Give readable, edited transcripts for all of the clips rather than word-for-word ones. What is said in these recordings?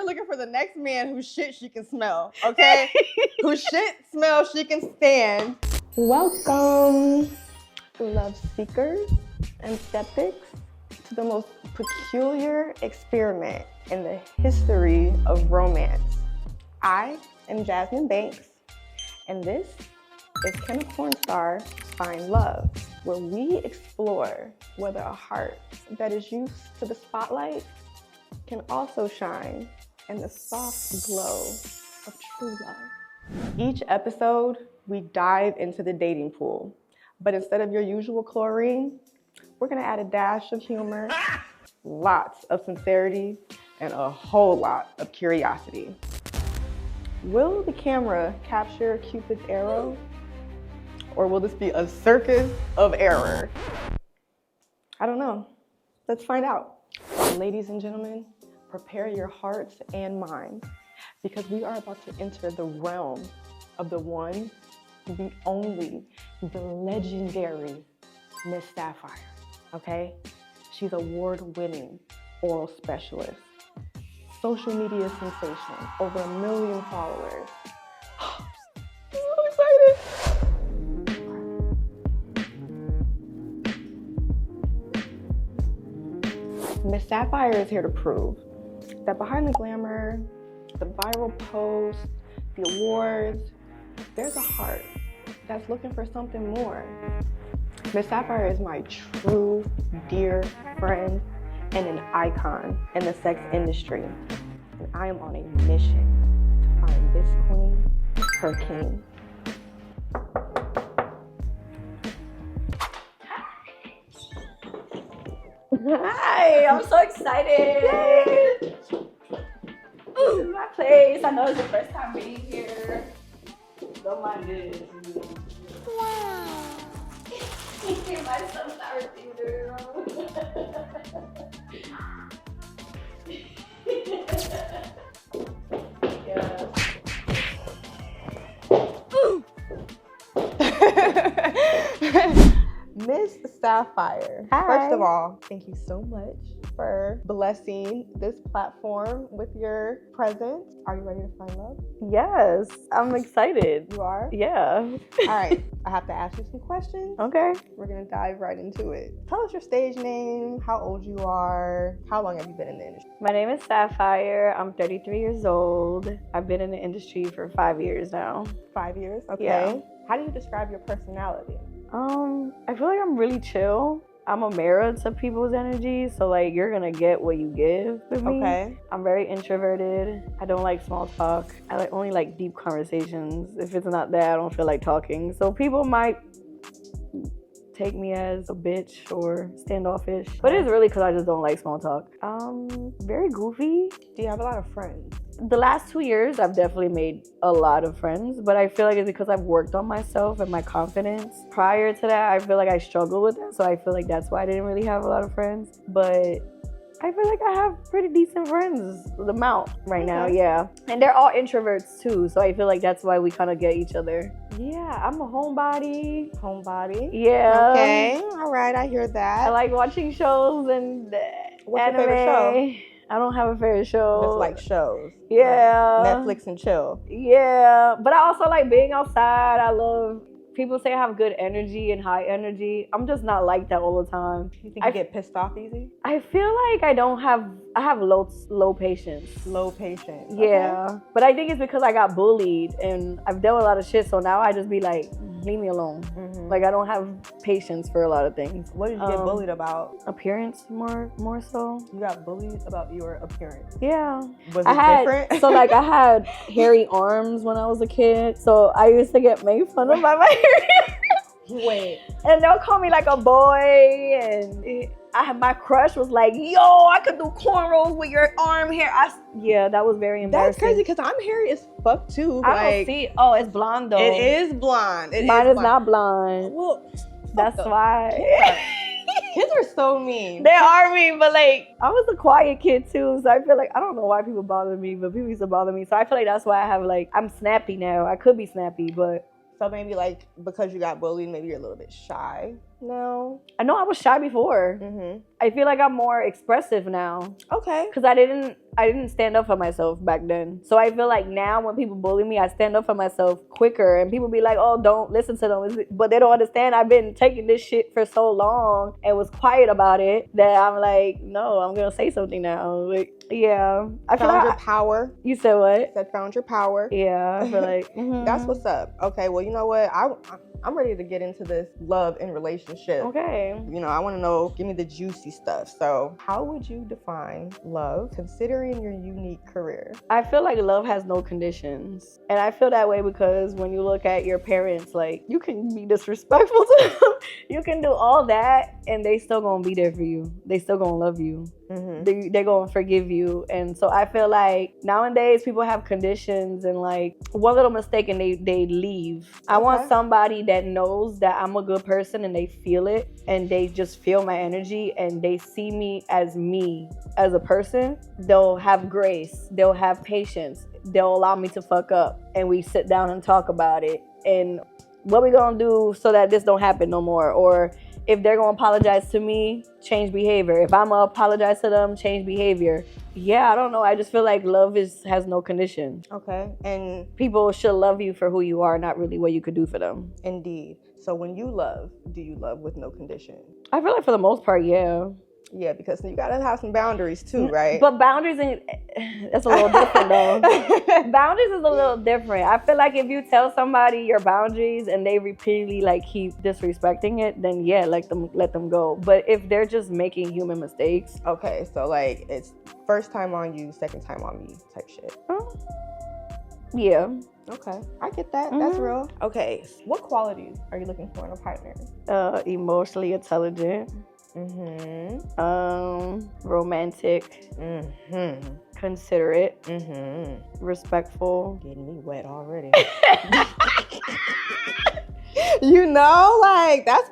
looking for the next man whose shit she can smell, okay? Whose shit smell she can stand. Welcome, love seekers and skeptics, to the most peculiar experiment in the history of romance. I am Jasmine Banks, and this is Can a Porn Star Find Love, where we explore whether a heart that is used to the spotlight can also shine in the soft glow of true love. Each episode, we dive into the dating pool, but instead of your usual chlorine, we're gonna add a dash of humor, lots of sincerity, and a whole lot of curiosity. Will the camera capture Cupid's arrow? Or will this be a circus of error? I don't know. Let's find out. Ladies and gentlemen, prepare your hearts and minds, because we are about to enter the realm of the one, the only, the legendary Miss Sapphire, okay? She's award-winning oral specialist, social media sensation, over 1 million followers. I'm so excited. Miss Sapphire is here to prove that behind the glamour, the viral posts, the awards, there's a heart that's looking for something more. Miss Sapphire is my true, dear friend and an icon in the sex industry. And I am on a mission to find this queen, her king. Hi, I'm so excited. Yay. This is my place. I know it's the first time being here. Don't mind it. Wow. My sunflower theater. Yeah. Miss Sapphire, Hi. First of all, thank you so much for blessing this platform with your presence. Are you ready to find love? Yes, I'm excited. You are? Yeah. All right, I have to ask you some questions. Okay. We're gonna dive right into it. Tell us your stage name, how old you are, how long have you been in the industry? My name is Sapphire. I'm 33 years old. I've been in the industry for 5 years now. 5 years? Okay. Yeah. How do you describe your personality? I feel like I'm really chill. I'm a mirror to people's energy, so like you're gonna get what you give with me. Okay. I'm very introverted. I don't like small talk. I only like deep conversations. If it's not that, I don't feel like talking. So people might take me as a bitch or standoffish, but it's really because I just don't like small talk. Very goofy. Do you have a lot of friends? The last 2 years, I've definitely made a lot of friends, but I feel like it's because I've worked on myself and my confidence. Prior to that, I feel like I struggled with it, so I feel like that's why I didn't really have a lot of friends. But I feel like I have pretty decent friends, the amount right now, yeah. And they're all introverts too, so I feel like that's why we kind of get each other. Yeah, I'm a homebody. Homebody? Yeah. Okay, all right, I hear that. I like watching shows and What's anime. your favorite show? I don't have a favorite show. Just like shows. Yeah. Netflix and chill. Yeah. But I also like being outside. I love, people say I have good energy and high energy. I'm just not like that all the time. You think you get pissed off easy? I feel like I have low patience. Low patience. Yeah. Okay. But I think it's because I got bullied and I've done a lot of shit. So now I just be like, leave me alone. Mm-hmm. Like I don't have patience for a lot of things. What did you get bullied about? Appearance more so. You got bullied about your appearance? Yeah. Was it different? So like I had hairy arms when I was a kid. So I used to get made fun of by my hairy Wait. And they'll call me like a boy, and my crush was like, yo, I could do cornrows with your arm hair. Yeah, that was very embarrassing. That's crazy because I'm hairy as fuck too. I don't see. Oh, it's blonde though. It is blonde. Mine is not blonde. Well, that's why. Kids are so mean. They are mean, but like I was a quiet kid too, so I feel like I don't know why people bother me, but people used to bother me. So I feel like that's why I have like I'm snappy now. I could be snappy, but so maybe like because you got bullied, maybe you're a little bit shy. now? I know I was shy before. Mm-hmm. I feel like I'm more expressive now. Okay. Because I didn't stand up for myself back then. So I feel like now when people bully me, I stand up for myself quicker. And people be like, oh, don't listen to them. But they don't understand I've been taking this shit for so long and was quiet about it that I'm like, no, I'm going to say something now. Like, yeah. I feel Found like your power. You said what? Said found your power. Yeah, I feel like that's what's up. Okay, well, you know what? I'm ready to get into this love and relationship. Okay. You know, I want to know, give me the juicy stuff. So how would you define love considering your unique career? I feel like love has no conditions. And I feel that way because when you look at your parents, like, you can be disrespectful to them. You can do all that and they still gonna be there for you. They still gonna love you. Mm-hmm. They're gonna forgive you. And so I feel like nowadays people have conditions and like one little mistake and they leave. Okay. I want somebody that knows that I'm a good person and they feel it and they just feel my energy and they see me as a person. They'll have grace, they'll have patience, they'll allow me to fuck up and we sit down and talk about it and what we gonna do so that this don't happen no more. Or if they're gonna apologize to me, change behavior. If I'm gonna apologize to them, change behavior. Yeah, I don't know. I just feel like love has no condition. Okay. And people should love you for who you are, not really what you could do for them. Indeed. So when you love, do you love with no condition? I feel like for the most part, yeah. Yeah, because you gotta have some boundaries too, right? But boundaries that's a little different though. Boundaries is a little different. I feel like if you tell somebody your boundaries and they repeatedly like keep disrespecting it, then yeah, let them go. But if they're just making human mistakes. Okay, so like it's first time on you, second time on me type shit. Yeah. Okay, I get that. That's real. Okay, what qualities are you looking for in a partner? Emotionally intelligent. Romantic, considerate, respectful. Getting me wet already. You know, like that's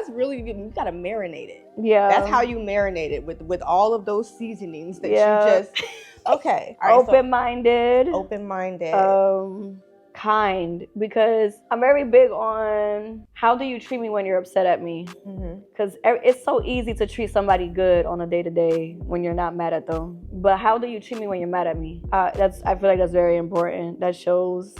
really, you gotta marinate it. Yeah, that's how you marinate it with all of those seasonings that you just. Okay, all right, open-minded. Kind, because I'm very big on how do you treat me when you're upset at me, because it's so easy to treat somebody good on a day-to-day when you're not mad at them, but how do you treat me when you're mad at me? I feel like that's very important. That shows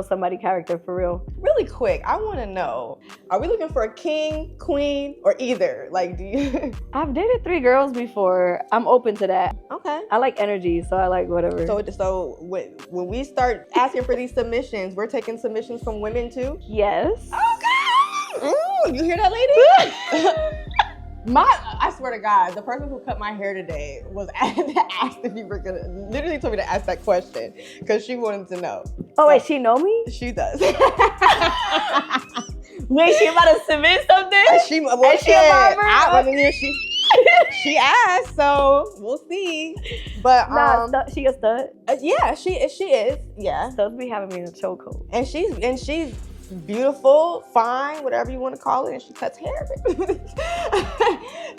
somebody character for real. Really quick, I want to know, are we looking for a king, queen, or either? Like, do you I've dated 3 girls before. I'm open to that. Okay, I like energy, so I like whatever. So when we start asking for these submissions, we're taking submissions from women too? Yes. Okay. You hear that, lady? I swear to God, the person who cut my hair today was asked if you were gonna, literally told me to ask that question because she wanted to know. Oh, wait, she know me? She does. Wait, she about to submit something? She a barber? I wasn't here. She asked, so we'll see. But she a stud? Yeah, she is. Yeah, studs be having me in a chokehold. And she's beautiful, fine, whatever you want to call it, and she cuts hair.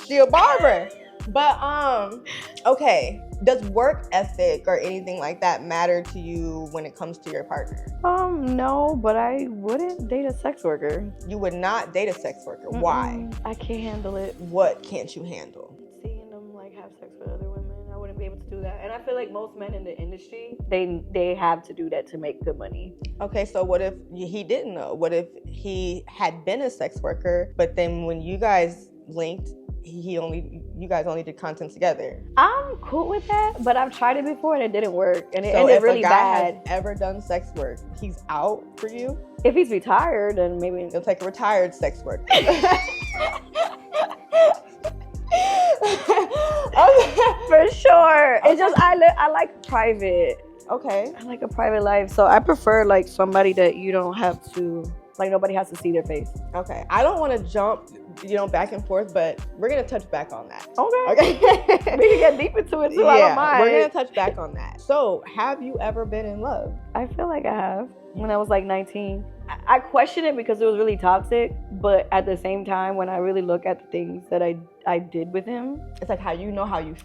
She a barber. But okay, does work ethic or anything like that matter to you when it comes to your partner? No, but I wouldn't date a sex worker. You would not date a sex worker. Why? I can't handle it. What can't you handle? Seeing them like have sex with other women. I wouldn't be able to do that. And I feel like most men in the industry, they have to do that to make good money. Okay, so what if he didn't know? What if he had been a sex worker, but then when you guys linked, you guys only did content together? I'm cool with that, but I've tried it before and it didn't work, and it ended really bad. So if a guy has ever done sex work, he's out for you? If he's retired, then maybe he'll take a retired sex worker. For sure. It's just I like private. Okay. I like a private life, so I prefer like somebody that you don't have to, like, nobody has to see their face. Okay. I don't want to jump, back and forth, but we're going to touch back on that. Okay. We can get deep into it too. Yeah, I don't mind. We're going to touch back on that. So, have you ever been in love? I feel like I have. When I was like 19. I question it because it was really toxic, but at the same time, when I really look at the things that I did with him, it's like how you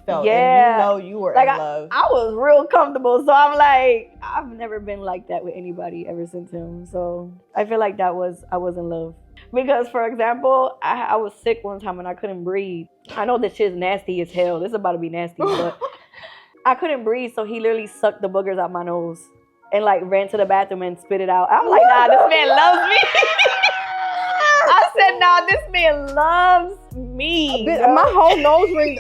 felt. Yeah. And you were like in love. I was real comfortable, so I'm like, I've never been like that with anybody ever since him. So I feel like I was in love. Because, for example, I was sick one time and I couldn't breathe. I know this shit's nasty as hell. This is about to be nasty, but I couldn't breathe, so he literally sucked the boogers out my nose and like ran to the bathroom and spit it out. I'm like, nah, this man loves me. I said, nah, this man loves me. My whole nose ring.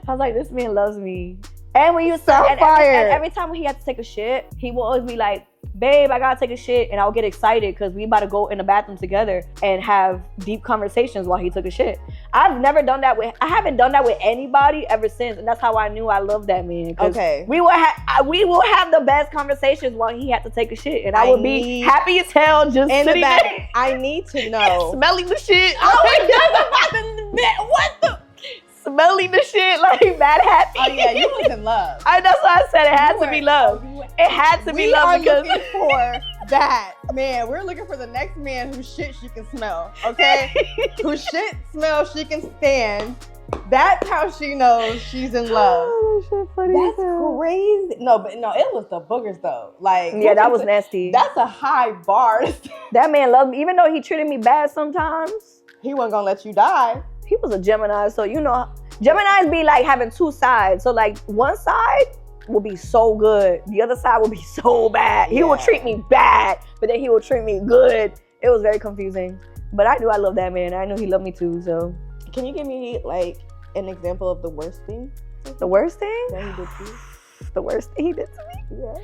I was like, this man loves me. And when you Sapphire. and every time he had to take a shit, he will always be like, babe, I gotta take a shit. And I'll get excited because we about to go in the bathroom together and have deep conversations while he took a shit. I haven't done that with anybody ever since. And that's how I knew I loved that man. Okay. We will have the best conversations while he had to take a shit. And I would be happy as hell just in sitting the back. there. I need to know. Smelling the shit. What the? Smelling the shit, like mad happy. Oh yeah, you was in love. That's why I said it had to be love. It had to be love because we are looking for that man. We're looking for the next man whose shit she can smell. Okay, whose shit smell she can stand. That's how she knows she's in love. Oh, that shit funny. That's crazy. No, it was the boogers though. Like yeah, that was nasty. That's a high bar. That man loved me, even though he treated me bad sometimes. He wasn't gonna let you die. He was a Gemini, so you know, Geminis be like having two sides. So like one side will be so good, the other side will be so bad. He will treat me bad, but then he will treat me good. It was very confusing. But I knew I loved that man. I knew he loved me too. So can you give me like an example of the worst thing? The worst thing? That he did to you? The worst thing he did to me? Yeah.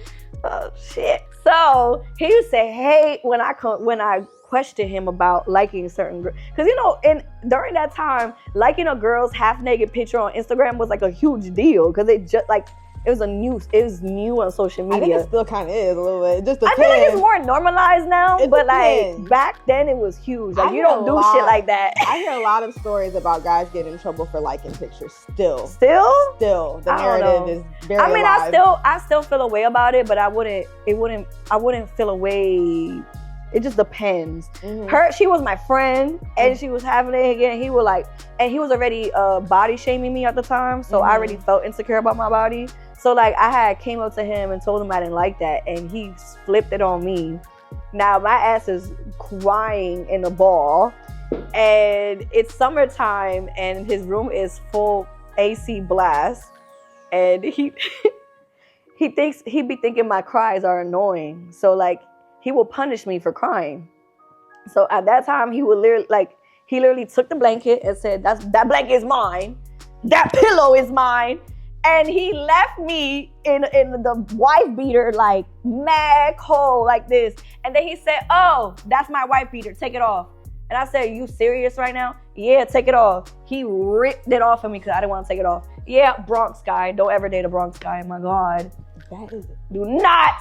Oh shit. So he used to hate when I question him about liking certain girls, because you know, during that time, liking a girl's half naked picture on Instagram was like a huge deal because it was new on social media. I think it still kind of is a little bit. It just depends. I feel like it's more normalized now, but depends. like back then it was huge. Like you don't do shit like that. I hear a lot of stories about guys getting in trouble for liking pictures. Still, the narrative is very. I mean, alive. I still feel a way about it, but I wouldn't feel a way. It just depends. Mm-hmm. She was my friend, and she was having it again. He was already body shaming me at the time, so I already felt insecure about my body. So like I had came up to him and told him I didn't like that, and he flipped it on me. Now my ass is crying in a ball, and it's summertime, and his room is full AC blast, and he be thinking my cries are annoying. So like. He will punish me for crying. So at that time, he literally took the blanket and said, that blanket is mine. That pillow is mine. And he left me in the wife beater, like mad cold like this. And then he said, oh, that's my wife beater. Take it off. And I said, you serious right now? Yeah, take it off. He ripped it off of me because I didn't want to take it off. Yeah, Bronx guy. Don't ever date a Bronx guy. My God. That is... Do not.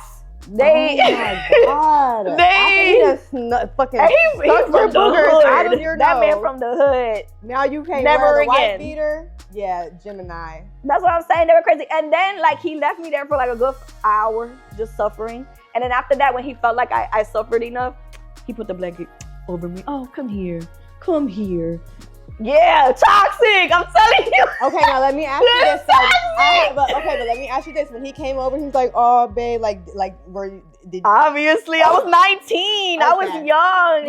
Oh my God. He just fucking sucked your boogers out of your nose. That man from the hood. Now you can't never wear the again. white beater. Yeah, Gemini. That's what I'm saying. They were crazy. And then like he left me there for like a good hour just suffering. And then after that, when he felt like I suffered enough, he put the blanket over me. Oh, come here. Come here. Yeah, toxic. I'm telling you. Okay, now let me ask you this. But let me ask you this. When he came over, he was like, "Oh, babe, Obviously, I was 19. Okay. I was young.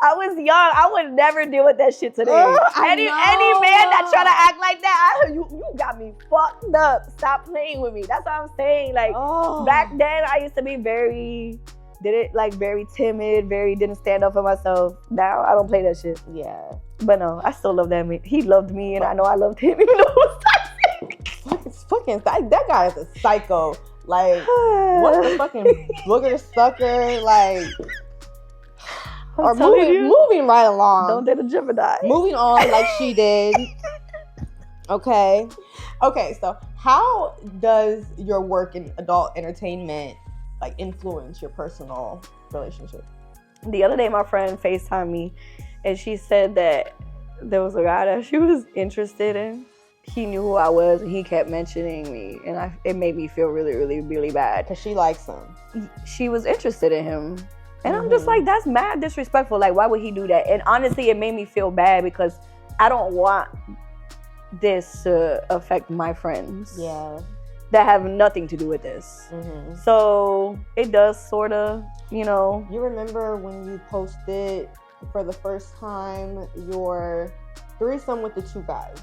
I was young. I would never deal with that shit today. Any man that try to act like that, you got me fucked up. Stop playing with me. That's what I'm saying. Back then, I used to be very timid, didn't stand up for myself. Now I don't play that shit. Yeah. But no, I still love that man. He loved me, and I know I loved him, even though it was toxic. That guy is a psycho. Like, what the fucking booger sucker? Like, or moving right along. Don't date a Gemini. Moving on like she did. Okay. So how does your work in adult entertainment influence your personal relationship? The other day, my friend FaceTimed me, and she said that there was a guy that she was interested in. He knew who I was, and he kept mentioning me, and it made me feel really, really, really bad. Because she likes him. She was interested in him. And I'm just like, that's mad disrespectful. Like, why would he do that? And honestly, it made me feel bad because I don't want this to affect my friends. Yeah. that have nothing to do with this. Mm-hmm. So it does sort of, you know. You remember when you posted for the first time your threesome with the 2 guys?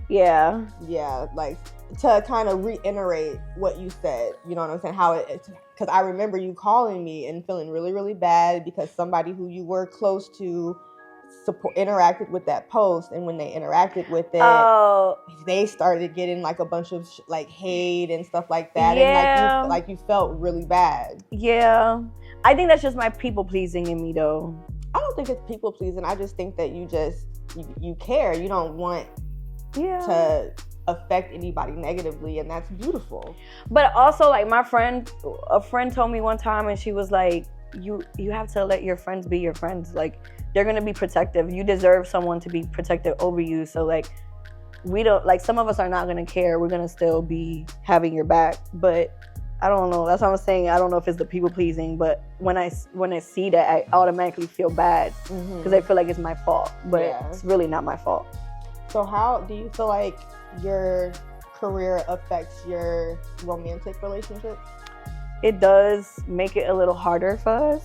Yeah. Yeah, like to kind of reiterate what you said, you know what I'm saying? How it, because I remember you calling me and feeling really, really bad because somebody who you were close to interacted with that post, and when they interacted with it, they started getting like a bunch of like hate and stuff like that. Yeah. And like you felt really bad. Yeah. I think that's just my people pleasing in me though. I don't think it's people pleasing. I just think that you care. You don't want to affect anybody negatively, and that's beautiful. But also, like a friend told me one time, and she was like, you have to let your friends be your friends. Like, they're gonna be protective. You deserve someone to be protective over you. So like, we don't, like, some of us are not gonna care. We're gonna still be having your back. But I don't know. That's what I'm saying. I don't know if it's the people pleasing, but when I see that, I automatically feel bad because I feel like it's my fault. But it's really not my fault. So how do you feel like your career affects your romantic relationships? It does make it a little harder for us.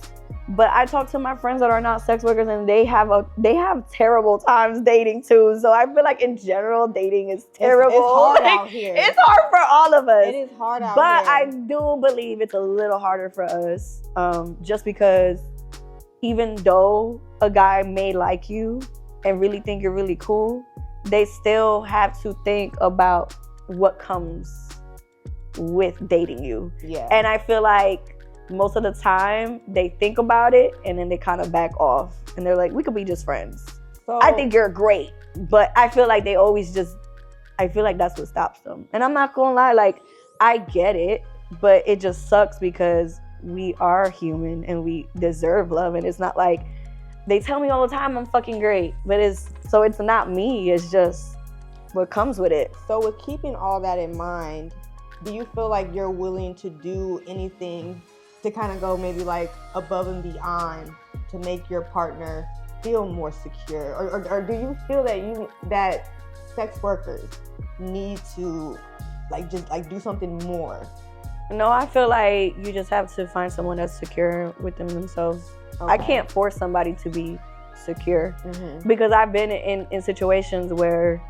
But I talk to my friends that are not sex workers, and they have terrible times dating too. So I feel like in general, dating is terrible. It's hard out here. It's hard for all of us. It is hard out but here. I do believe it's a little harder for us, just because even though a guy may like you and really think you're really cool, they still have to think about what comes with dating you. Yeah. And I feel like most of the time they think about it and then they kind of back off and they're like, we could be just friends. So, I think you're great, but I feel like I feel like that's what stops them. And I'm not gonna lie, like, I get it, but it just sucks because we are human and we deserve love. And it's not like they tell me all the time I'm fucking great, but it's not me, it's just what comes with it. So with keeping all that in mind, do you feel like you're willing to do anything to kind of go maybe like above and beyond to make your partner feel more secure? Or do you feel that sex workers need to just do something more? No, I feel like you just have to find someone that's secure within themselves. Okay. I can't force somebody to be secure because I've been in situations where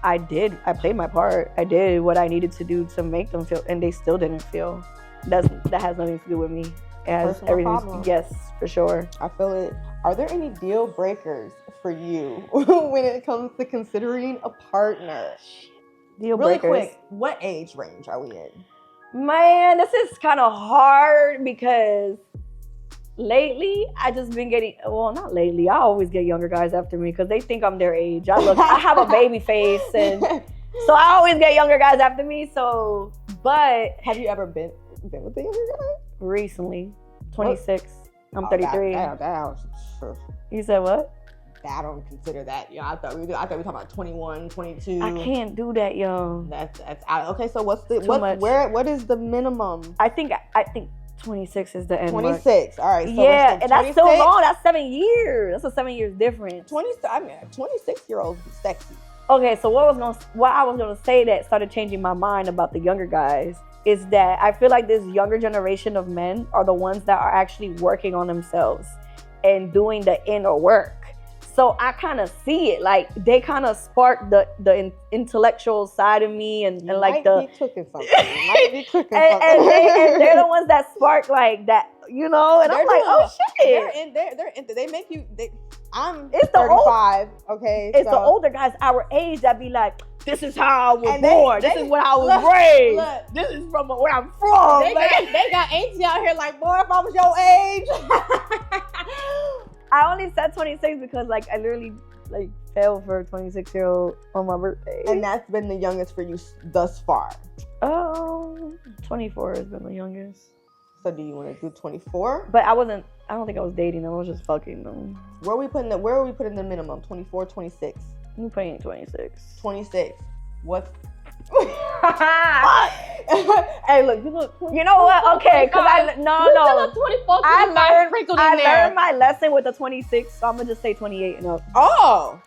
I played my part. I did what I needed to do to make them feel, and they still didn't feel. That has nothing to do with me. It has everything. Yes, for sure. I feel it. Are there any deal breakers for you when it comes to considering a partner? Deal breakers. Really quick, what age range are we in? Man, this is kind of hard because lately I just been getting, well, not lately, I always get younger guys after me because they think I'm their age. I have a baby face, and so I always get younger guys after me. So, but have you ever been with a younger guy? Recently, 26. I'm 33. You said what? I don't consider that. I thought we were talking about 21, 22. I can't do that young. That's out. Okay, so what is the minimum? I think 26 is the end. 26. All right. So yeah, and that's so long. That's 7 years. That's a 7 years difference. 26-year-olds be sexy. Okay, so what I was gonna say that started changing my mind about the younger guys is that I feel like this younger generation of men are the ones that are actually working on themselves and doing the inner work. So I kind of see it, like they kind of spark the intellectual side of me, and like might be cooking something. And they're the ones that spark like that, you know. And I'm like, oh shit. They're into. They make you. I'm it's 35. Okay, it's the older guys our age that be like, this is how I was born. This is what I was raised. Look, this is from where I'm from. They got auntie out here like, boy, if I was your age. I only said 26 because like I literally like fell for a 26-year-old on my birthday. And that's been the youngest for you thus far? 24 has been the youngest. So do you want to do 24? But I don't think I was dating them. I was just fucking them. Where are we putting the minimum? 24, 26? I'm putting 26. 26. What's... Hey, look, you know what? Okay, because I learned my lesson with the 26, so I'm gonna just say 28 and up. Oh,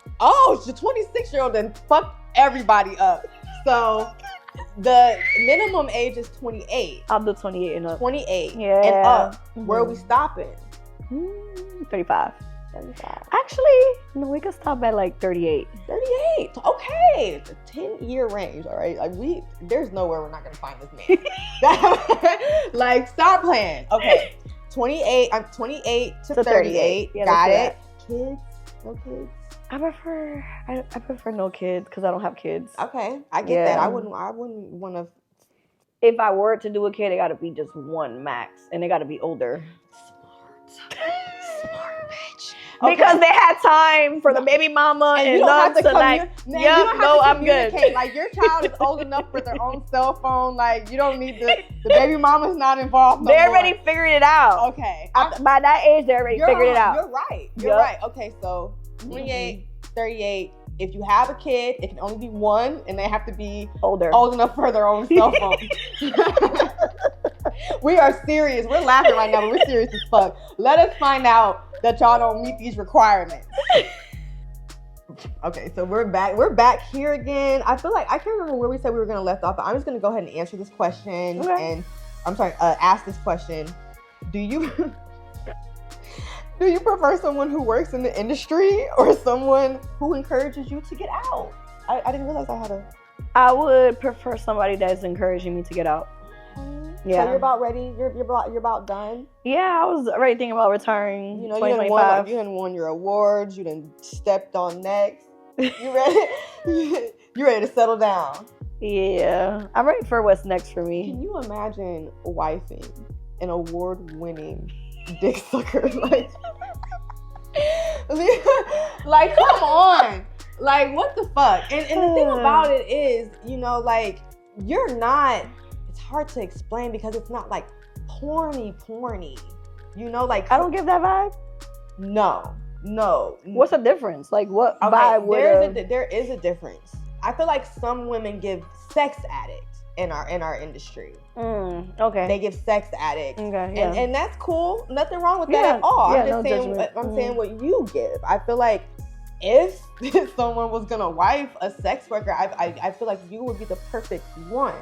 the 26-year-old then fucked everybody up. So the minimum age is 28. I'll do 28 and up. 28 Yeah. and up. Where are we stopping? 35. 35. Actually, no, we could stop at like 38. 38. Okay. It's a 10-year range, all right? Like there's nowhere we're not gonna find this man. Like, stop playing. Okay. 28. I'm 28 to 38. Yeah, got it. Kids? No kids? I prefer no kids because I don't have kids. Okay. I get that. I wouldn't want to. If I were to do a kid, it gotta be just one max. And they gotta be older. Smart bitch. Okay. Because they had time for the baby mama and love tonight. I'm good. Like, your child is old enough for their own cell phone. Like, you don't need the baby mama's not involved. They already figured it out. Okay. By that age, they already figured it out. You're right. You're right. Okay, so 28, 38. If you have a kid, it can only be one, and they have to be old enough for their own cell phone. We are serious. We're laughing right now, but we're serious as fuck. Let us find out that y'all don't meet these requirements. Okay, so we're back. We're back here again. I feel like I can't remember where we said we were gonna left off, but I'm just gonna go ahead and answer this question. Okay. And I'm sorry, ask this question. Do you prefer someone who works in the industry or someone who encourages you to get out? I didn't realize I had a. I would prefer somebody that's encouraging me to get out. Yeah. So you're about ready? You're about done? Yeah, I was already thinking about retiring. You know, 2025. you done won your awards. You done stepped on necks. You ready? You ready to settle down? Yeah, I'm ready for what's next for me. Can you imagine wifing an award-winning dick sucker? Like, come on. Like, what the fuck? And the thing about it is, you know, like, you're not. It's hard to explain because it's not like porny. You know, like, I don't give that vibe. No. What's the difference? Like, what vibe would there is a difference. I feel like some women give sex addicts in our industry. Okay. They give sex addicts. Okay. Yeah. And that's cool. Nothing wrong with that at all. Yeah, I'm just saying what you give. I feel like if someone was gonna wife a sex worker, I feel like you would be the perfect one.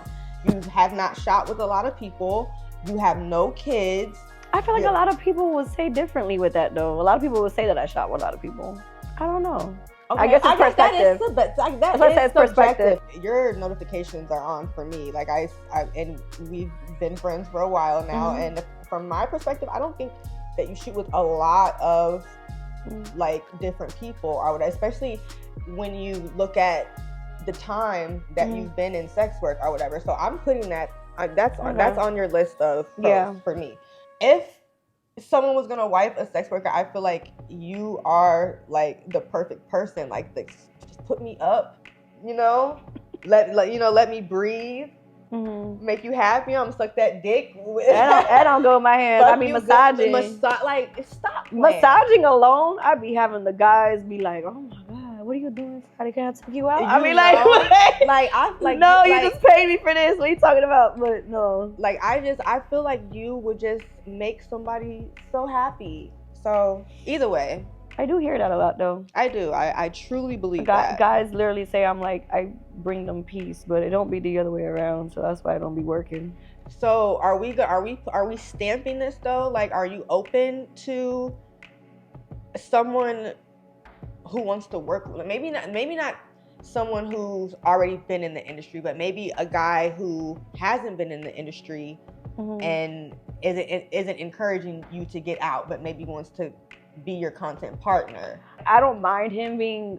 You have not shot with a lot of people. You have no kids. I feel like a lot of people would say differently with that, though. A lot of people would say that I shot with a lot of people. I don't know. Okay. I guess it's perspective. That is perspective. Your notifications are on for me. Like and we've been friends for a while now. And from my perspective, I don't think that you shoot with a lot of like different people. I would, especially when you look at the time that you've been in sex work or whatever. So I'm putting that. That's on your list of pros for me. If someone was gonna wife a sex worker, I feel like you are like the perfect person. Like, just put me up, you know. Let me breathe. Make you happy. I'm gonna suck that dick. That don't go in my hands. I be massaging. Stop. Massaging alone, I be having the guys be like, "Oh my god, what are you doing? How can I take you out?" I mean, you just paid me for this. What are you talking about? But no, like I feel like you would just make somebody so happy. So either way, I do hear that a lot, though. I do. I truly believe that. Guys literally say I'm like, I bring them peace, but it don't be the other way around. So that's why I don't be working. So are we stamping this though? Like, are you open to someone who wants to work? Maybe not someone who's already been in the industry, but maybe a guy who hasn't been in the industry and isn't encouraging you to get out, but maybe wants to be your content partner. I don't mind him being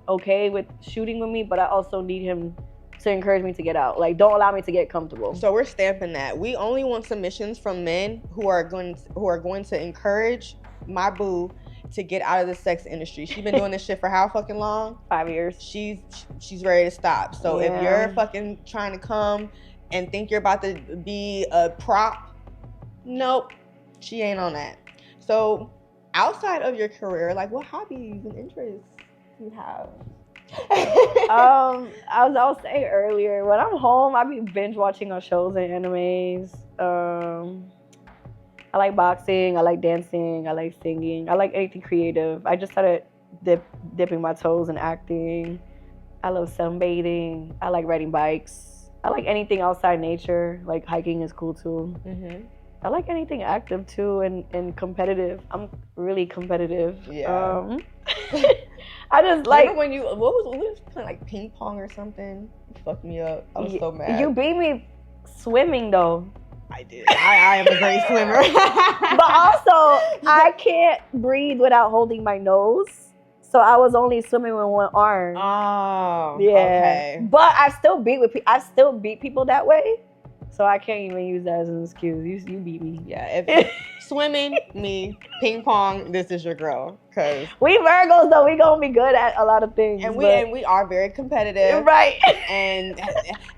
okay with shooting with me, but I also need him to encourage me to get out. Like, don't allow me to get comfortable. So we're stamping that. We only want submissions from men who are going to encourage my boo to get out of the sex industry. She's been doing this shit for how fucking long? 5 years. She's ready to stop. So if you're fucking trying to come and think you're about to be a prop, nope, she ain't on that. So outside of your career, like, what hobbies and interests do you have? I was saying earlier, when I'm home, I be binge watching on shows and animes. I like boxing, I like dancing, I like singing, I like anything creative. I just started dipping my toes in acting. I love sunbathing. I like riding bikes. I like anything outside nature. Like hiking is cool too. Mm-hmm. I like anything active too and competitive. I'm really competitive. Yeah. I just like. Remember when we was playing like ping pong or something? You fucked me up. I was so mad. You beat me swimming though. I did. I am a great swimmer. But also, I can't breathe without holding my nose. So I was only swimming with one arm. Oh, yeah. Okay. But I still beat people that way. So I can't even use that as an excuse. You beat me. Yeah. If swimming, me, ping pong, this is your girl. Cause we Virgos though, we gonna be good at a lot of things. And we are very competitive. Right. And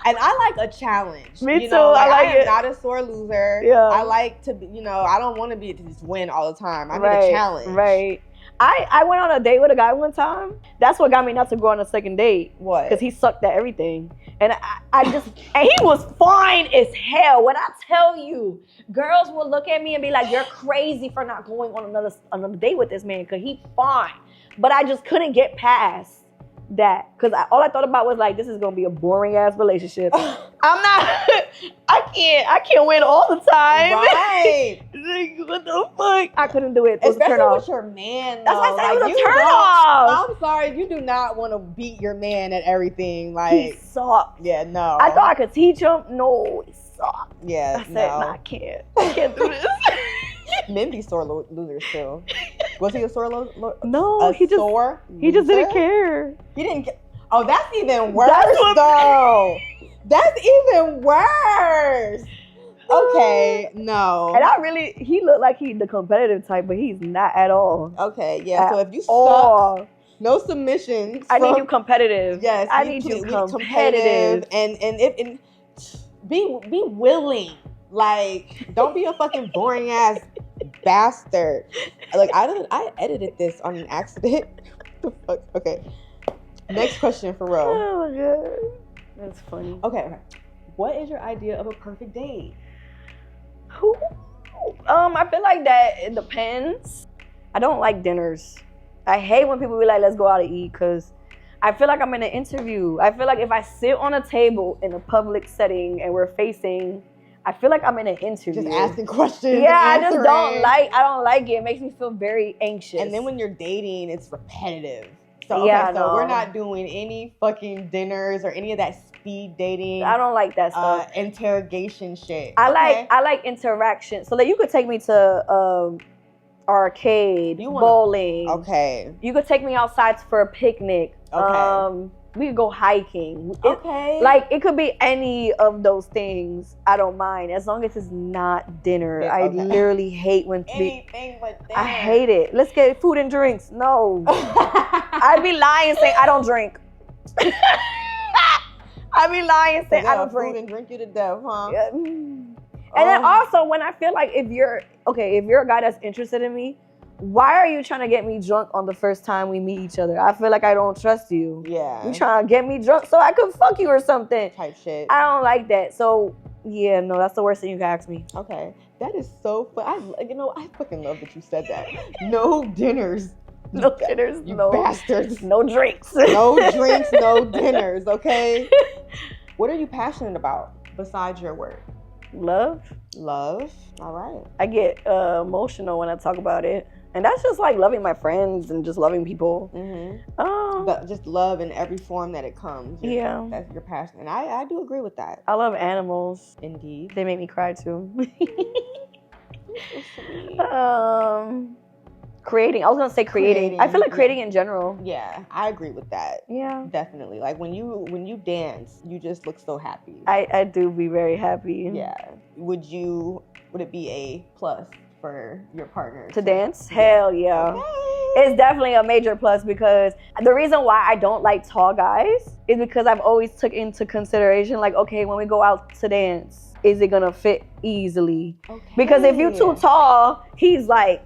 I like a challenge. Me you too. Know, like, I like I am it. not a sore loser. Yeah. I like to be, I don't want to be to just win all the time. I need a challenge. Right. I went on a date with a guy one time. That's what got me not to go on a second date. What? Because he sucked at everything. And and he was fine as hell. When I tell you, girls will look at me and be like, you're crazy for not going on another date with this man because he's fine. But I just couldn't get past that. Because all I thought about was like, this is going to be a boring ass relationship. I can't win all the time. Right. Like, what the fuck? I couldn't do it. It was Especially a turn off. with your man. That's why I said it was a you turn off. I'm sorry, you do not want to beat your man at everything. He Like, sucked. yeah, no. I thought I could teach him. No, he sucked. Yeah, I said, nah, I can't do this. Men be sore losers too. Was he a sore loser? No, he just didn't care. He didn't care. Oh, that's even worse though. That's even worse. Okay, no. And he looked like he the competitive type, but he's not at all. Okay, yeah. So if you suck, no submissions. I need you competitive. Yes, I need you competitive. And be willing. Like, don't be a fucking boring ass bastard. Like, I edited this on an accident. The fuck? Okay. Next question for Ro. Oh my god. That's funny. Okay. What is your idea of a perfect date? I feel like that it depends. I don't like dinners. I hate when people be like, let's go out to eat, because I feel like I'm in an interview. I feel like if I sit on a table in a public setting and we're facing, I feel like I'm in an interview. Just asking questions. Yeah, I just don't like it. It makes me feel very anxious. And then when you're dating, it's repetitive. So, so we're not doing any fucking dinners or any of that speed dating. I don't like that stuff. Interrogation shit. I like interaction. So like you could take me to arcade, bowling. Okay. You could take me outside for a picnic. Okay. We could go hiking. Okay. It could be any of those things. I don't mind as long as it's not dinner. Okay. I literally hate when anything but dinner. I hate it. Let's get food and drinks. No. I'd be lying saying I don't drink. I'd be lying saying I don't drink. Food and drink you to death, huh? Yeah. And then also when I feel like if you're a guy that's interested in me, why are you trying to get me drunk on the first time we meet each other? I feel like I don't trust you. Yeah. You trying to get me drunk so I could fuck you or something. Type shit. I don't like that. So, yeah, no, that's the worst thing you can ask me. Okay. That is so fun. I fucking love that you said that. No dinners. No dinners. You no bastards. No drinks. No drinks, no dinners, okay? What are you passionate about besides your work? Love. All right. I get emotional when I talk about it. And that's just like loving my friends and just loving people. Mm-hmm. But just love in every form that it comes. Yeah. That's your passion. And I do agree with that. I love animals. Indeed. They make me cry too. Creating. I was going to say creating. I feel like creating in general. Yeah, I agree with that. Yeah. Definitely. Like when you dance, you just look so happy. I do be very happy. Yeah. Would it be a plus for your partner to dance? Hell yeah. Okay. It's definitely a major plus because the reason why I don't like tall guys is because I've always took into consideration like, okay, when we go out to dance, is it gonna fit easily? Okay. Because if you're too tall, he's like,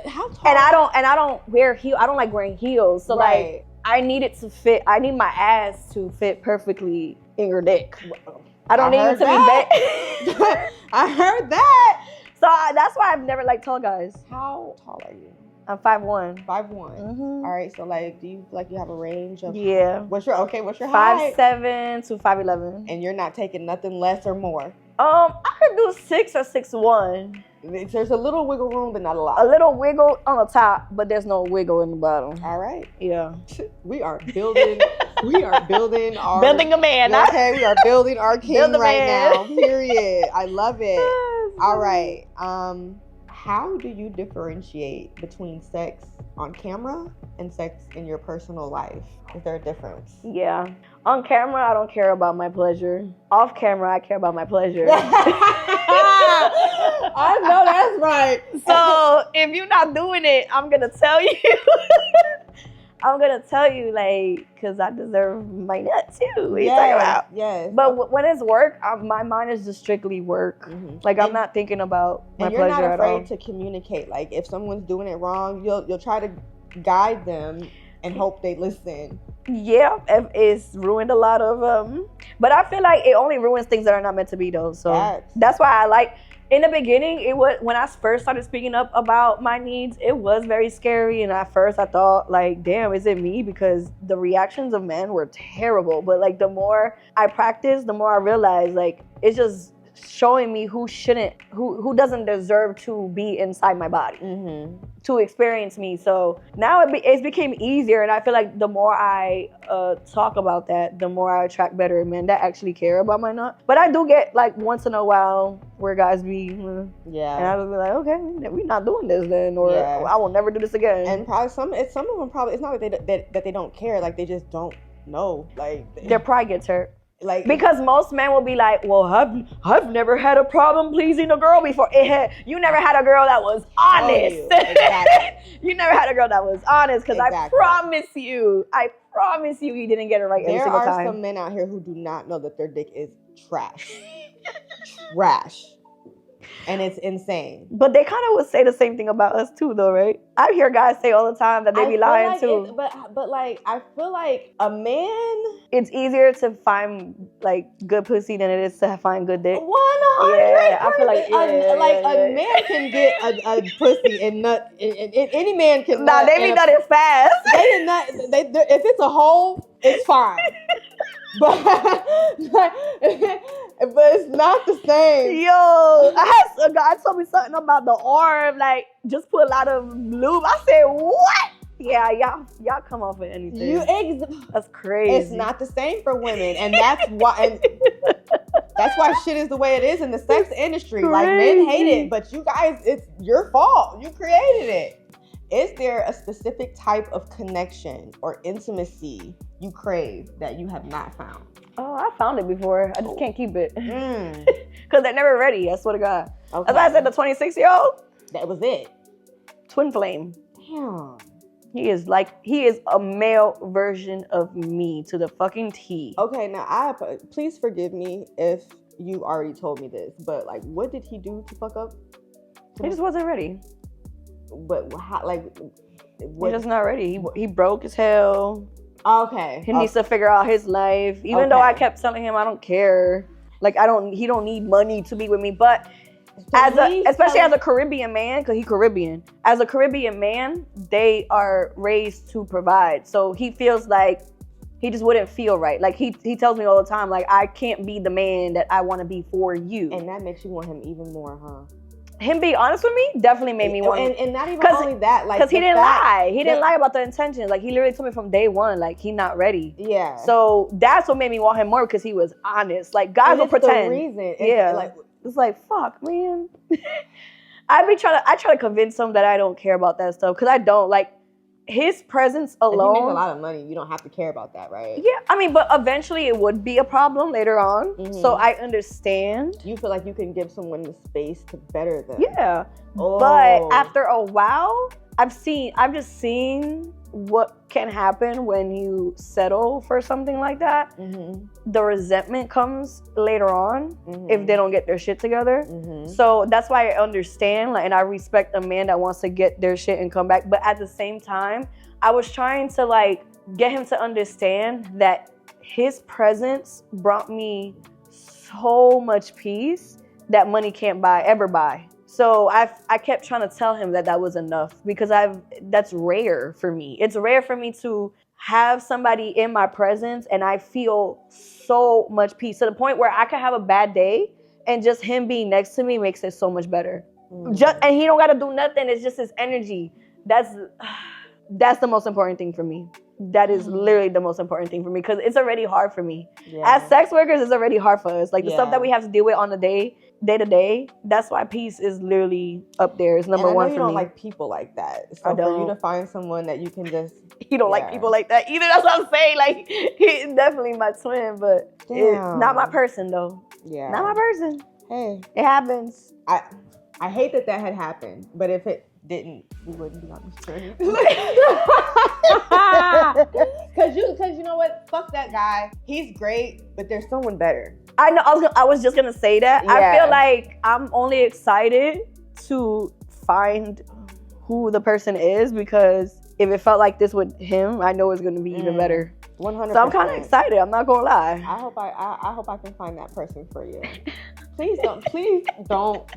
how tall? And I don't wear heels. I don't like wearing heels. So like I need it to fit. I need my ass to fit perfectly in your dick. I don't need you to be big. I heard that. So that's why I've never liked tall guys. How tall are you? I'm 5'1". 5'1". Mm-hmm. All right, so like, do you feel like you have a range of? Yeah. What's your height? 5'7" to 5'11". And you're not taking nothing less or more. I could do 6 or 6'1". There's a little wiggle room, but not a lot. A little wiggle on the top, but there's no wiggle in the bottom. All right. Yeah. We are building. We are building our. Building a man. Okay, we are building our king right now. Period. I love it. All right. How do you differentiate between sex on camera and sex in your personal life? Is there a difference? Yeah. On camera, I don't care about my pleasure. Off camera, I care about my pleasure. I know that's right. So if you're not doing it, I'm gonna tell you. I'm gonna tell you, like, cause I deserve my nut too. What you talking about? Yes. But when it's work, my mind is just strictly work. Mm-hmm. Like I'm not thinking about my pleasure at all. And you're not afraid to communicate. Like if someone's doing it wrong, you'll try to guide them and hope they listen. Yeah, it's ruined a lot of but I feel like it only ruins things that are not meant to be though. So that's why I like. In the beginning, it was when I first started speaking up about my needs, it was very scary. And at first I thought like, damn, is it me? Because the reactions of men were terrible. But like the more I practiced, the more I realized like it's just showing me who doesn't deserve to be inside my body, to experience me. So now it's became easier, and I feel like the more I talk about that, the more I attract better men that actually care about my nut. But I do get like once in a while where guys be and I would be like, okay, we're not doing this then, or I will never do this again. And probably some of them probably, it's not that they don't care, like they just don't know, like their pride gets hurt. Like, because most men will be like, well, I've never had a problem pleasing a girl before. You never had a girl that was honest. Exactly. You never had a girl that was honest, because I promise you, you didn't get it right every single time. There are some men out here who do not know that their dick is trash. Trash. And it's insane. But they kind of would say the same thing about us too, though, right? I hear guys say all the time that they be lying too. But like, I feel like a man, it's easier to find like good pussy than it is to find good dick. 100%. Yeah, I feel like a man can get a pussy and nut. Any man can. Nah, they be nutting fast. They nut. If it's a hole, it's fine. But it's not the same. Yo, I had a guy told me something about the arm, like just put a lot of lube. I said, what? Yeah, y'all come off with anything. That's crazy. It's not the same for women, and that's why. And that's why shit is the way it is in the sex industry. Crazy. Like men hate it, but you guys, it's your fault. You created it. Is there a specific type of connection or intimacy you crave that you have not found? Oh, I found it before. I just can't keep it. Because they're never ready, I swear to God. Okay. As I said, the 26-year-old. That was it. Twin flame. Damn. He is a male version of me to the fucking T. Okay, now please forgive me if you already told me this, but like, what did he do to fuck up? He just wasn't ready. But how, like, he's just not ready. He broke as hell. Okay. He needs to figure out his life. Even though I kept telling him I don't care. Like he don't need money to be with me. But especially as a Caribbean man, because he's Caribbean. As a Caribbean man, they are raised to provide. So he feels like he just wouldn't feel right. Like he tells me all the time, like, I can't be the man that I want to be for you. And that makes you want him even more, huh? Him being honest with me definitely made me want. And not even only that, like, because he didn't lie. He didn't lie about the intentions. Like he literally told me from day one, like he's not ready. Yeah. So that's what made me want him more, because he was honest. Like guys will pretend. The reason. It's like fuck, man. I try to convince him that I don't care about that stuff, because I don't. Like his presence alone. If you make a lot of money, you don't have to care about that, right? Yeah, I mean, but eventually it would be a problem later on. Mm-hmm. So I understand. You feel like you can give someone the space to better them. Yeah. Oh. But after a while, I've just seen what can happen when you settle for something like that. Mm-hmm. The resentment comes later on if they don't get their shit together. Mm-hmm. So that's why I understand, like, and I respect a man that wants to get their shit and come back. But at the same time, I was trying to like get him to understand that his presence brought me so much peace that money can't ever buy. So I kept trying to tell him that was enough because that's rare for me. It's rare for me to have somebody in my presence and I feel so much peace to the point where I could have a bad day and just him being next to me makes it so much better. And he don't got to do nothing. It's just his energy. That's the most important thing for me. That is literally the most important thing for me because it's already hard for me. Yeah. As sex workers, it's already hard for us. Like the stuff that we have to deal with on the day to day. That's why peace is literally up there. It's number one for me. You don't like people like that. So for you to find someone that you can just... He don't like people like that either. That's what I'm saying. Like he's definitely my twin, but it's not my person though. Yeah. Not my person. Hey. It happens. I hate that had happened, but if it didn't, we wouldn't be on this journey. Cause you know what? Fuck that guy. He's great, but there's someone better. I know. I was just gonna say that. Yeah. I feel like I'm only excited to find who the person is because if it felt like this with him, I know it's gonna be even better. 100%. So I'm kind of excited. I'm not gonna lie. I hope I can find that person for you. Please don't.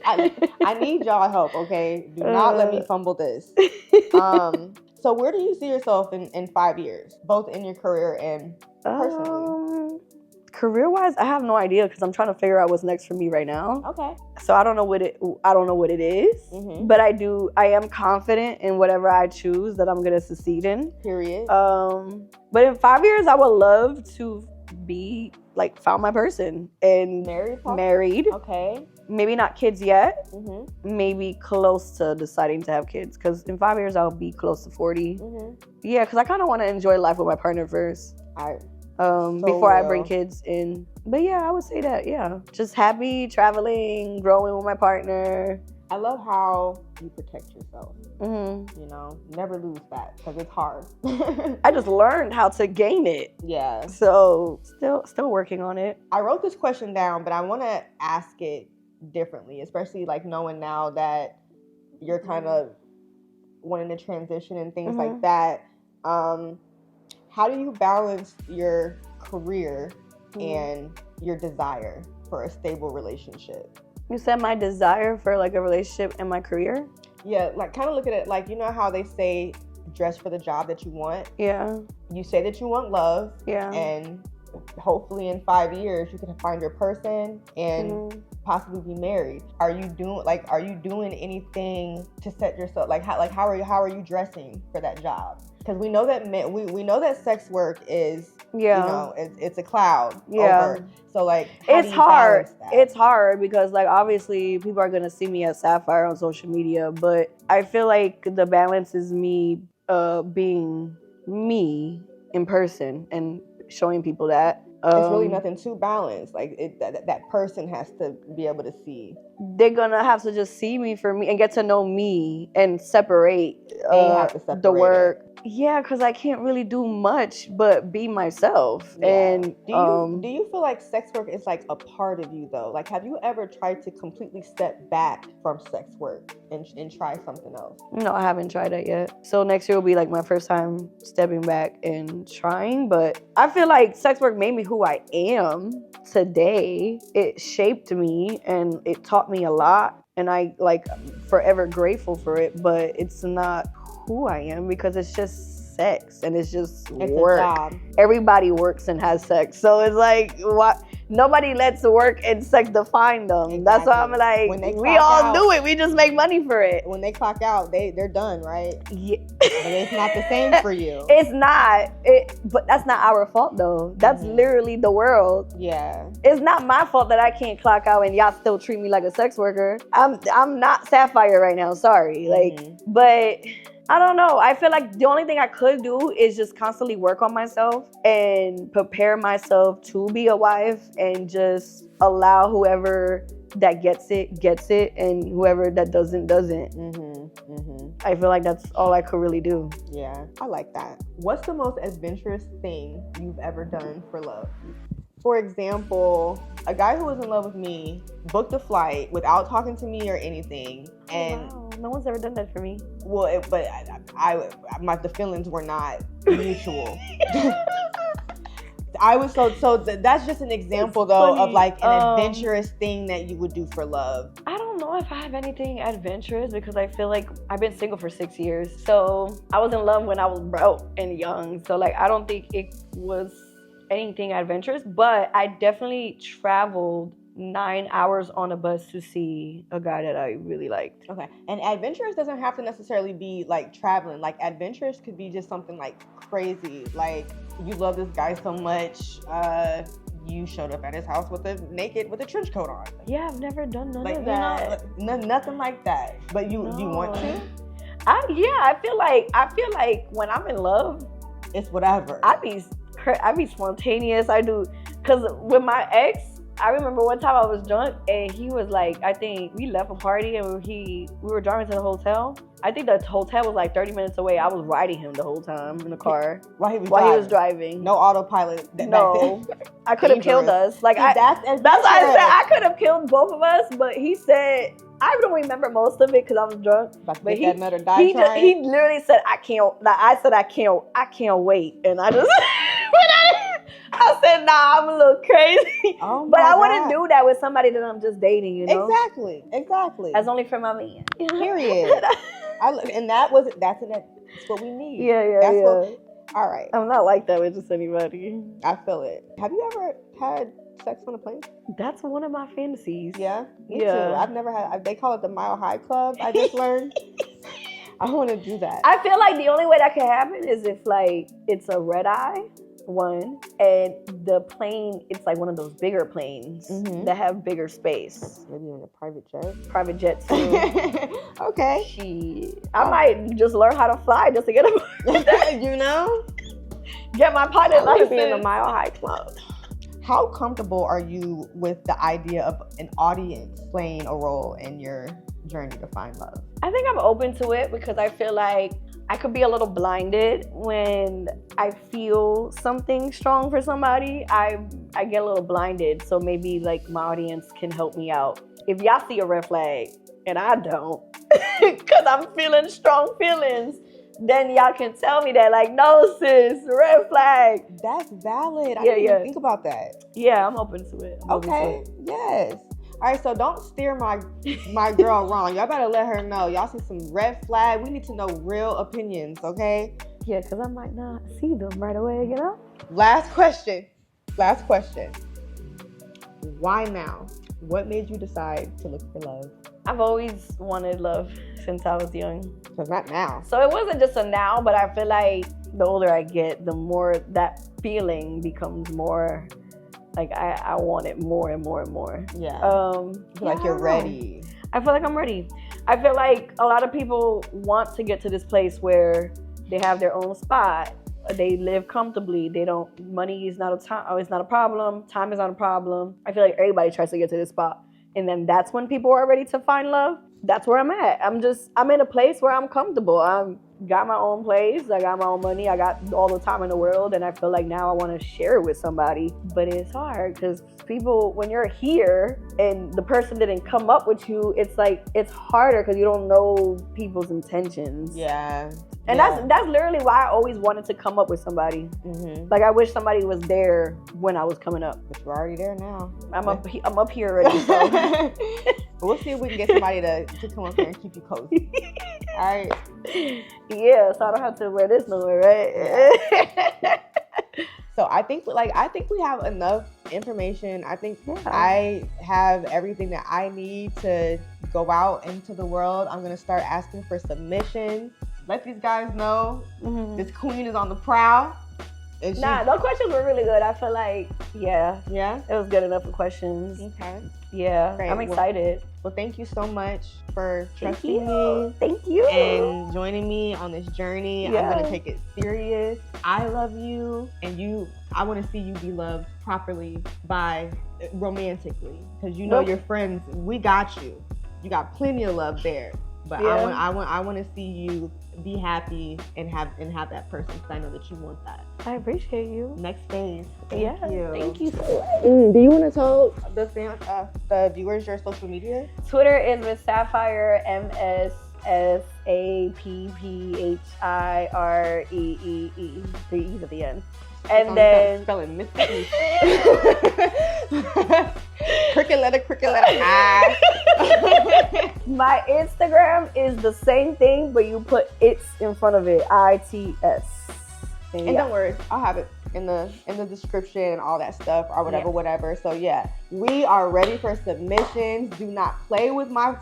I need y'all help, okay? Do not let me fumble this. So where do you see yourself in 5 years, both in your career and personally? Career-wise, I have no idea because I'm trying to figure out what's next for me right now. Okay. So I don't know what it is, but I am confident in whatever I choose that I'm gonna succeed in. Period. But in 5 years, I would love to be found my person and married. Okay. Maybe not kids yet. Maybe close to deciding to have kids because in 5 years I'll be close to 40. Yeah, because I kind of want to enjoy life with my partner first. Before I bring kids in. But yeah, I would say that. Yeah, just happy traveling, growing with my partner. I love how you protect yourself. You know, never lose that because it's hard. I just learned how to gain it. Yeah. So still working on it. I wrote this question down, but I want to ask it differently, especially knowing now that you're kind of wanting to transition and things like that. How do you balance your career and your desire for a stable relationship? You said my desire for a relationship and my career? Yeah, kind of look at it you know how they say dress for the job that you want? Yeah. You say that you want love. Yeah. And hopefully in 5 years you can find your person and possibly be married. Are you doing anything to set yourself how are you dressing for that job? Because we know that we know that sex work is it's a cloud over. So it's hard. It's hard because obviously people are gonna see me as Sapphire on social media, but I feel like the balance is me being me in person and showing people that. It's really nothing too balanced. That person has to be able to see. They're gonna have to just see me for me and get to know me and separate the work. Yeah, because I can't really do much but be myself. Yeah. And do you feel like sex work is a part of you though? Have you ever tried to completely step back from sex work and try something else? No, I haven't tried that yet. So next year will be my first time stepping back and trying. But I feel like sex work made me who I am today. It shaped me and it taught me a lot. And I forever grateful for it. But it's not who I am because it's just sex and it's work. A job. Everybody works and has sex. So it's what? Nobody lets work and sex define them. Exactly. That's why I'm we all do it. We just make money for it. When they clock out, they're done, right? Yeah. But it's not the same for you. It's not. But that's not our fault though. That's literally the world. Yeah. It's not my fault that I can't clock out and y'all still treat me like a sex worker. I'm not Sapphire right now. Sorry. But I don't know. I feel like the only thing I could do is just constantly work on myself and prepare myself to be a wife and just allow whoever that gets it and whoever that doesn't. I feel like that's all I could really do. Yeah, I like that. What's the most adventurous thing you've ever done for love? For example, a guy who was in love with me booked a flight without talking to me or anything. And wow. No one's ever done that for me. Well, the feelings were not mutual. That's just an example though of an adventurous thing that you would do for love. I don't know if I have anything adventurous because I feel like I've been single for 6 years. So I was in love when I was broke and young. So like I don't think it was anything adventurous, but I definitely traveled 9 hours on a bus to see a guy that I really liked. Okay. And adventurous doesn't have to necessarily be like traveling. Like adventurous could be just something like crazy. Like you love this guy so much, you showed up at his house with a trench coat on. Yeah, I've never done none Like of that. Nothing like that. But you want to? I feel like when I'm in love, it's whatever. I be spontaneous. I do, cause with my ex, I remember one time I was drunk and he was like, I think we left a party and we were driving to the hotel. I think the hotel was like 30 minutes away. I was riding him the whole time in the car while he was driving. No autopilot. No, I could have killed us. Like that's why I said I could have killed both of us. But he said, I don't remember most of it because I was drunk. But he literally said, I can't. Like, I said, I can't wait, and I just. I said, nah, I'm a little crazy. Oh but I wouldn't do that with somebody that I'm just dating, you know? Exactly. That's only for my man. Period. That's what we need. Yeah. All right. I'm not like that with just anybody. I feel it. Have you ever had sex on a plane? That's one of my fantasies. Yeah? Me too. I've never had, they call it the Mile High Club, I just learned. I want to do that. I feel like the only way that can happen is if like it's a red eye. One, and the plane, it's like one of those bigger planes that have bigger space. Maybe in a private jet. Private jet too. Okay. I might just learn how to fly just to get a you know? Get my pilot license. Be in the Mile High Club. How comfortable are you with the idea of an audience playing a role in your journey to find love? I think I'm open to it because I feel like I could be a little blinded when I feel something strong for somebody. I get a little blinded, so maybe like my audience can help me out. If y'all see a red flag and I don't, because I'm feeling strong feelings, then y'all can tell me that, like, no sis, red flag. That's valid. I didn't even think about that. Yeah, I'm open to it. Yes. All right, so don't steer my girl wrong. Y'all better let her know. Y'all see some red flag. We need to know real opinions, okay? Yeah, because I might not see them right away, you know? Last question. Why now? What made you decide to look for love? I've always wanted love since I was young. So not now. So it wasn't just a now, but I feel like the older I get, the more that feeling becomes more... Like I want it more and more and more. Yeah. Like you're ready. I feel like I'm ready. I feel like a lot of people want to get to this place where they have their own spot. They live comfortably. Money is not a problem. Time is not a problem. I feel like everybody tries to get to this spot. And then that's when people are ready to find love. That's where I'm at. I'm in a place where I'm comfortable. I'm got my own place. I got my own money. I got all the time in the world. And I feel like now I want to share it with somebody. But it's hard because people, when you're here and the person didn't come up with you, it's like, it's harder because you don't know people's intentions. Yeah. And that's literally why I always wanted to come up with somebody. Like I wish somebody was there when I was coming up. But you're already there now. I'm up here already. So. We'll see if we can get somebody to come up here and keep you cozy. All right. Yeah, so I don't have to wear this nowhere, right? So I think we have enough information. I think I have everything that I need to go out into the world. I'm gonna start asking for submissions. Let these guys know this queen is on the prowl. Those questions were really good. I feel like, it was good enough for questions. Okay. Yeah, great. I'm excited. Well, thank you so much for trusting me. Thank you. And joining me on this journey. Yeah. I'm going to take it serious. I love you, and I want to see you be loved properly romantically. Because your friends, we got you. You got plenty of love there. But I want to see you be happy and have that person, because I know that you want that. I appreciate you. Next phase. Thank you so much. Do you want to tell the viewers your social media? Twitter is with Sapphire, MSSAPPHIREE. 3 E's at the end. And then spelling Mississippi. Cricket letter I. My Instagram is the same thing, but you put it's in front of it. ITS. And don't worry, I'll have it in the description and all that stuff or whatever. So yeah, we are ready for submissions. Do not play with my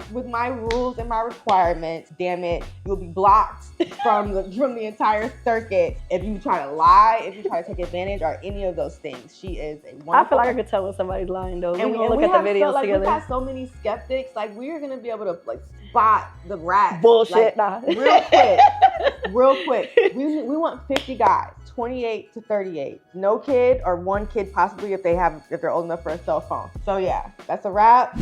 rules and my requirements. Damn it, you'll be blocked from the entire circuit if you try to lie, if you try to take advantage, or any of those things. She is a wonderful. I feel like I could tell when somebody's lying though. And we look at the videos together. We got so many skeptics. Like we are gonna be able to like spot the rats. Bullshit, like, real quick. We want 50 guys, 28 to 38. No kid or one kid possibly if they're old enough for a cell phone. So yeah, that's a wrap.